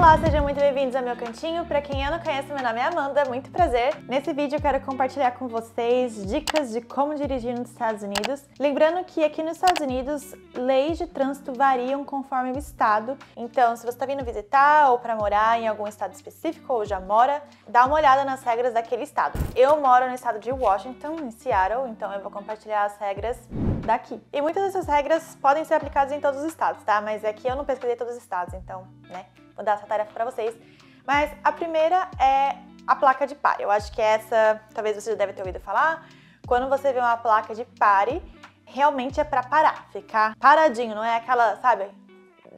Olá, sejam muito bem-vindos ao meu cantinho. Para quem eu não conhece, meu nome é Amanda, muito prazer. Nesse vídeo eu quero compartilhar com vocês dicas de como dirigir nos Estados Unidos. Lembrando que aqui nos Estados Unidos, leis de trânsito variam conforme o estado. Então, se você está vindo visitar ou para morar em algum estado específico ou já mora, dá uma olhada nas regras daquele estado. Eu moro no estado de Washington, em Seattle, então eu vou compartilhar as regras daqui. E muitas dessas regras podem ser aplicadas em todos os estados, tá? Mas aqui eu não pesquisei todos os estados, então, né? Vou dar essa tarefa pra vocês. Mas a primeira é a placa de pare. Eu acho que essa, talvez você já deve ter ouvido falar. Quando você vê uma placa de pare, realmente é pra parar, ficar paradinho, não é aquela, sabe,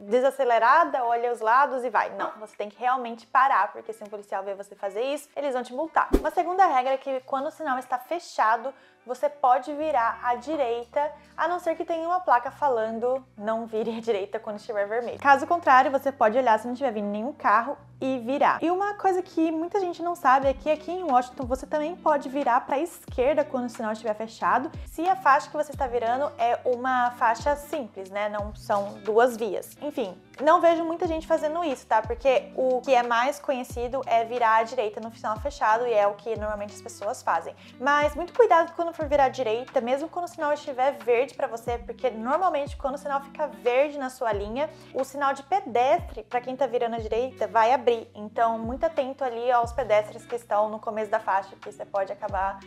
desacelerada, olha os lados e vai. Não, você tem que realmente parar, porque se um policial ver você fazer isso, eles vão te multar. Uma segunda regra é que quando o sinal está fechado, você pode virar à direita, a não ser que tenha uma placa falando não vire à direita quando estiver vermelho. Caso contrário, você pode olhar se não estiver vindo nenhum carro e virar. E uma coisa que muita gente não sabe é que aqui em Washington você também pode virar para a esquerda quando o sinal estiver fechado, se a faixa que você está virando é uma faixa simples, né? Não são duas vias. Enfim, não vejo muita gente fazendo isso, tá? Porque o que é mais conhecido é virar à direita no sinal fechado e é o que normalmente as pessoas fazem. Mas muito cuidado quando for virar à direita, mesmo quando o sinal estiver verde para você, porque normalmente quando o sinal fica verde na sua linha, o sinal de pedestre, para quem tá virando à direita, vai abrir. Então, muito atento ali aos pedestres que estão no começo da faixa, que você pode acabar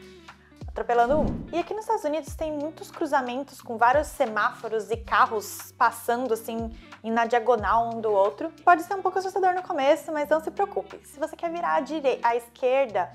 atropelando um. E aqui nos Estados Unidos tem muitos cruzamentos com vários semáforos e carros passando assim na diagonal um do outro. Pode ser um pouco assustador no começo, mas não se preocupe. Se você quer virar à esquerda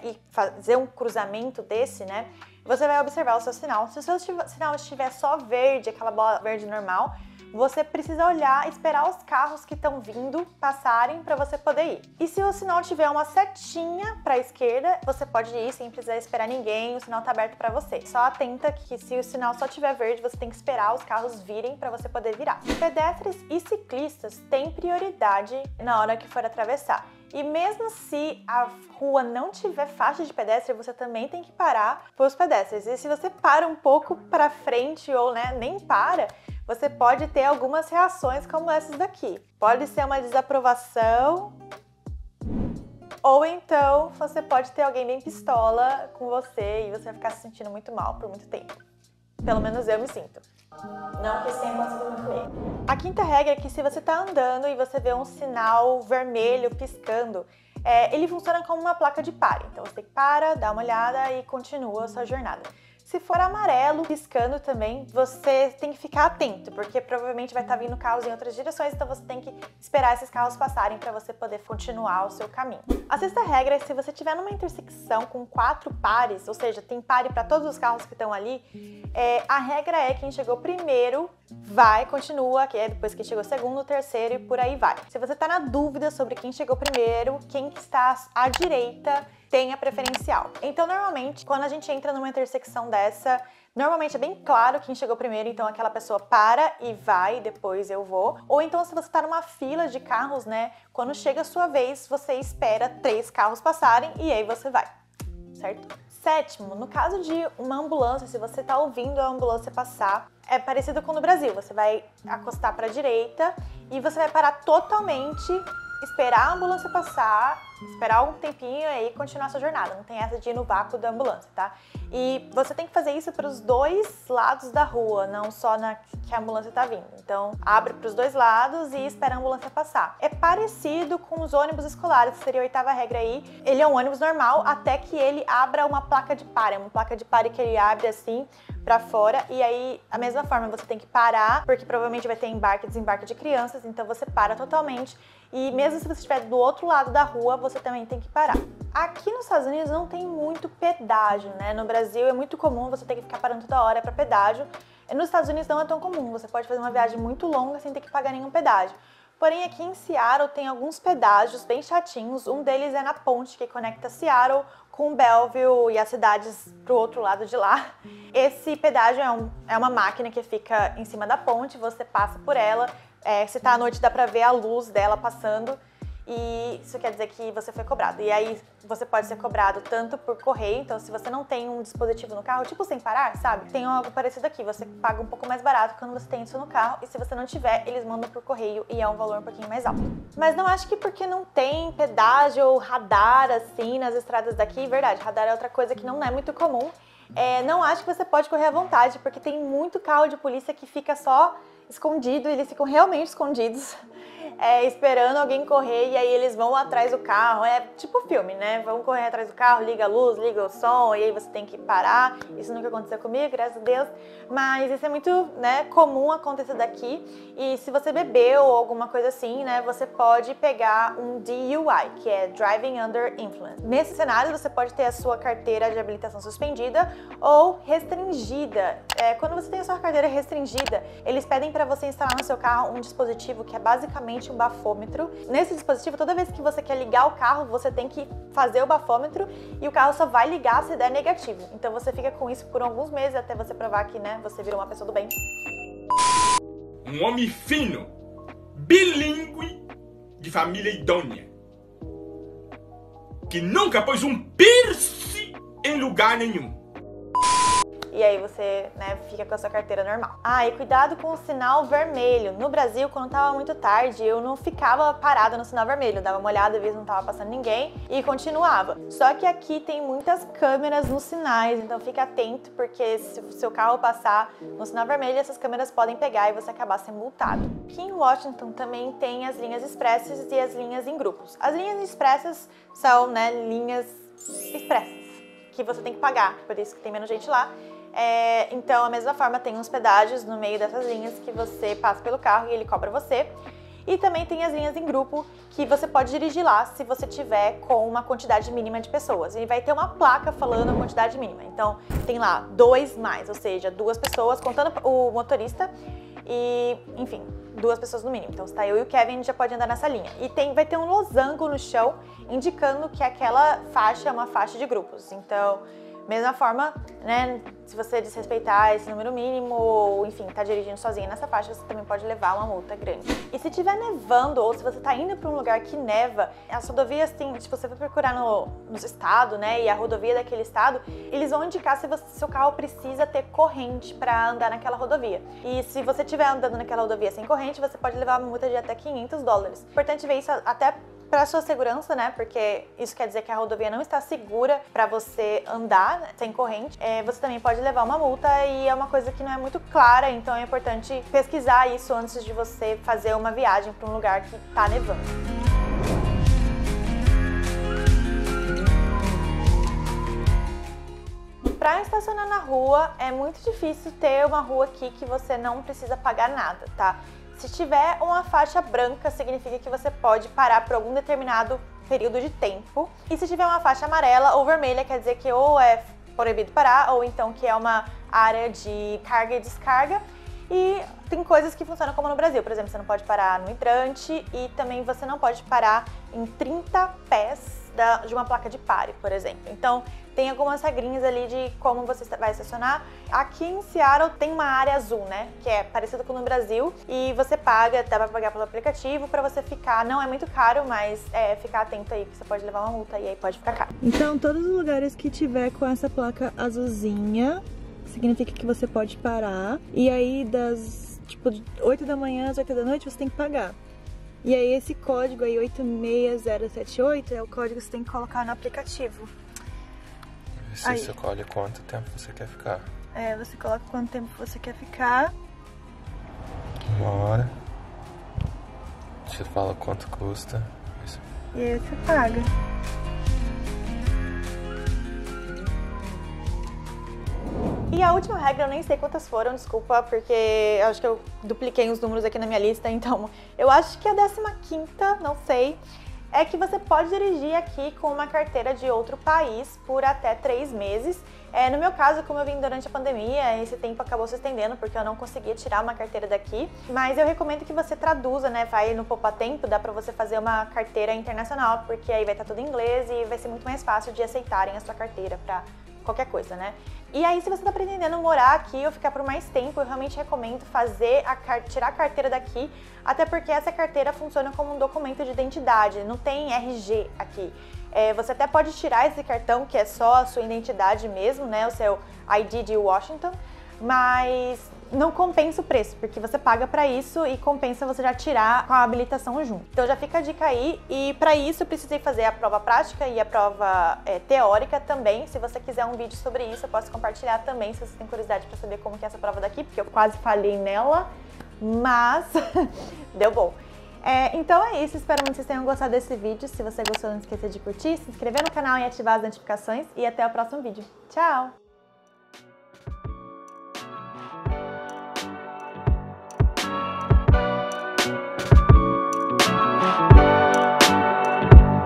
e fazer um cruzamento desse, né, você vai observar o seu sinal. Se o seu sinal estiver só verde, aquela bola verde normal, você precisa olhar e esperar os carros que estão vindo passarem para você poder ir. E se o sinal tiver uma setinha para a esquerda, você pode ir sem precisar esperar ninguém, o sinal está aberto para você. Só atenta que se o sinal só tiver verde, você tem que esperar os carros virem para você poder virar. Pedestres e ciclistas têm prioridade na hora que for atravessar. E mesmo se a rua não tiver faixa de pedestre, você também tem que parar para os pedestres. E se você para um pouco para frente ou nem para, você pode ter algumas reações como essas daqui. Pode ser uma desaprovação, ou então você pode ter alguém bem pistola com você e você vai ficar se sentindo muito mal por muito tempo. Pelo menos eu me sinto. Não que isso tenha acontecido muito comigo. A quinta regra é que se você está andando e você vê um sinal vermelho piscando, ele funciona como uma placa de pare. Então você tem que parar, dar uma olhada e continua a sua jornada. Se for amarelo, piscando também, você tem que ficar atento, porque provavelmente vai estar vindo carros em outras direções, então você tem que esperar esses carros passarem para você poder continuar o seu caminho. A sexta regra é se você estiver numa intersecção com 4 pares, ou seja, tem pare para todos os carros que estão ali, a regra é quem chegou primeiro continua, que é depois quem chegou segundo, terceiro e por aí vai. Se você está na dúvida sobre quem chegou primeiro, quem está à direita tem a preferencial. Então, normalmente, quando a gente entra numa intersecção dessa, normalmente é bem claro quem chegou primeiro, então aquela pessoa para e vai, depois eu vou. Ou então, se você está numa fila de carros, né, quando chega a sua vez, você espera 3 carros passarem e aí você vai, certo? Sétimo, no caso de uma ambulância, se você está ouvindo a ambulância passar, é parecido com no Brasil, você vai acostar para a direita e você vai parar totalmente, esperar a ambulância passar, esperar algum tempinho e aí continuar a sua jornada. Não tem essa de ir no vácuo da ambulância, tá? E você tem que fazer isso para os dois lados da rua, não só na que a ambulância tá vindo. Então, abre para os dois lados e espera a ambulância passar. É parecido com os ônibus escolares, que seria a 8ª regra aí. Ele é um ônibus normal até que ele abra uma placa de pare. É uma placa de pare que ele abre assim para fora e aí, a mesma forma, você tem que parar, porque provavelmente vai ter embarque e desembarque de crianças, então você para totalmente e mesmo se você estiver do outro lado da rua, você também tem que parar. Aqui nos Estados Unidos não tem muito pedágio, né? No Brasil é muito comum você ter que ficar parando toda hora para pedágio. Nos Estados Unidos não é tão comum, você pode fazer uma viagem muito longa sem ter que pagar nenhum pedágio. Porém, aqui em Seattle tem alguns pedágios bem chatinhos, um deles é na ponte que conecta Seattle com Belleville e as cidades pro outro lado de lá. Esse pedágio é uma máquina que fica em cima da ponte, você passa por ela, se tá à noite dá pra ver a luz dela passando e isso quer dizer que você foi cobrado. E aí você pode ser cobrado tanto por correio, então se você não tem um dispositivo no carro, tipo sem parar, sabe? Tem algo parecido aqui, você paga um pouco mais barato quando você tem isso no carro, e se você não tiver, eles mandam por correio e é um valor um pouquinho mais alto. Mas não acho que porque não tem pedágio ou radar assim nas estradas daqui, verdade, radar é outra coisa que não é muito comum, não acho que você pode correr à vontade, porque tem muito carro de polícia que fica só escondido, eles ficam realmente escondidos, esperando alguém correr, e aí eles vão atrás do carro, é tipo filme, né? Vão correr atrás do carro, liga a luz, liga o som, e aí você tem que parar. Isso nunca aconteceu comigo, graças a Deus, mas isso é muito, né, comum acontecer daqui. E se você bebeu ou alguma coisa assim, né, você pode pegar um DUI, que é Driving Under Influence. Nesse cenário, você pode ter a sua carteira de habilitação suspendida ou restringida. Quando você tem a sua carteira restringida, eles pedem para você instalar no seu carro um dispositivo que é basicamente um bafômetro. Nesse dispositivo, toda vez que você quer ligar o carro, você tem que fazer o bafômetro e o carro só vai ligar se der negativo. Então você fica com isso por alguns meses até você provar que, né, você virou uma pessoa do bem. Um homem fino, bilíngue, de família idônea, que nunca pôs um piercing em lugar nenhum. E aí você, né, fica com a sua carteira normal. E cuidado com o sinal vermelho. No Brasil, quando tava muito tarde, eu não ficava parada no sinal vermelho. Eu dava uma olhada, às vezes não tava passando ninguém e continuava. Só que aqui tem muitas câmeras nos sinais, então fica atento, porque se o seu carro passar no sinal vermelho, essas câmeras podem pegar e você acabar sendo multado. Aqui em Washington também tem as linhas expressas e as linhas em grupos. As linhas expressas são, né, linhas expressas, que você tem que pagar, por isso que tem menos gente lá. Então, da mesma forma, tem uns pedágios no meio dessas linhas que você passa pelo carro e ele cobra você. E também tem as linhas em grupo que você pode dirigir lá se você tiver com uma quantidade mínima de pessoas. E vai ter uma placa falando a quantidade mínima. Então, tem lá 2 mais, ou seja, 2 pessoas, contando o motorista e, enfim, 2 pessoas no mínimo. Então, se tá eu e o Kevin, a gente já pode andar nessa linha. E vai ter um losango no chão indicando que aquela faixa é uma faixa de grupos. Então, mesma forma, né, se você desrespeitar esse número mínimo ou, enfim, tá dirigindo sozinha nessa faixa, você também pode levar uma multa grande. E se tiver nevando ou se você tá indo para um lugar que neva, as rodovias tem, se você for procurar nos estados, né, e a rodovia daquele estado, eles vão indicar se seu carro precisa ter corrente para andar naquela rodovia. E se você estiver andando naquela rodovia sem corrente, você pode levar uma multa de até $500. Importante ver isso até para sua segurança, né? Porque isso quer dizer que a rodovia não está segura para você andar, né, sem corrente. Você também pode levar uma multa e é uma coisa que não é muito clara, então é importante pesquisar isso antes de você fazer uma viagem para um lugar que tá nevando. Para estacionar na rua, é muito difícil ter uma rua aqui que você não precisa pagar nada, tá? Se tiver uma faixa branca, significa que você pode parar por algum determinado período de tempo. E se tiver uma faixa amarela ou vermelha, quer dizer que ou é proibido parar, ou então que é uma área de carga e descarga. E tem coisas que funcionam como no Brasil. Por exemplo, você não pode parar no hidrante e também você não pode parar em 30 pés de uma placa de pare, por exemplo. Então, tem algumas regrinhas ali de como você vai estacionar. Aqui em Seattle tem uma área azul, né? Que é parecida com no Brasil. E você paga, dá pra pagar pelo aplicativo pra você ficar. Não é muito caro, mas ficar atento aí, que você pode levar uma multa e aí pode ficar caro. Então, todos os lugares que tiver com essa placa azulzinha, significa que você pode parar. E aí, das 8 da manhã às 8 da noite, você tem que pagar. E aí, esse código aí, 86078, é o código que você tem que colocar no aplicativo. Você escolhe quanto tempo você quer ficar. Você coloca quanto tempo você quer ficar. 1 hora. Você fala quanto custa. Isso. E aí você paga. E a última regra, eu nem sei quantas foram, desculpa, porque eu acho que eu dupliquei os números aqui na minha lista, então eu acho que a 15ª, não sei, é que você pode dirigir aqui com uma carteira de outro país por até 3 meses. No meu caso, como eu vim durante a pandemia, esse tempo acabou se estendendo porque eu não conseguia tirar uma carteira daqui. Mas eu recomendo que você traduza, né? Vai no Poupa Tempo, dá pra você fazer uma carteira internacional, porque aí vai estar tudo em inglês e vai ser muito mais fácil de aceitarem a sua carteira pra qualquer coisa, né? E aí, se você tá pretendendo morar aqui ou ficar por mais tempo, eu realmente recomendo fazer tirar a carteira daqui, até porque essa carteira funciona como um documento de identidade, não tem RG aqui. Você até pode tirar esse cartão, que é só a sua identidade mesmo, né, o seu ID de Washington, mas não compensa o preço, porque você paga pra isso e compensa você já tirar com a habilitação junto. Então já fica a dica aí, e pra isso eu precisei fazer a prova prática e a prova teórica também. Se você quiser um vídeo sobre isso, eu posso compartilhar também, se você tem curiosidade pra saber como que é essa prova daqui, porque eu quase falhei nela, mas deu bom. Então é isso, espero muito que vocês tenham gostado desse vídeo. Se você gostou, não esqueça de curtir, se inscrever no canal e ativar as notificações, e até o próximo vídeo. Tchau!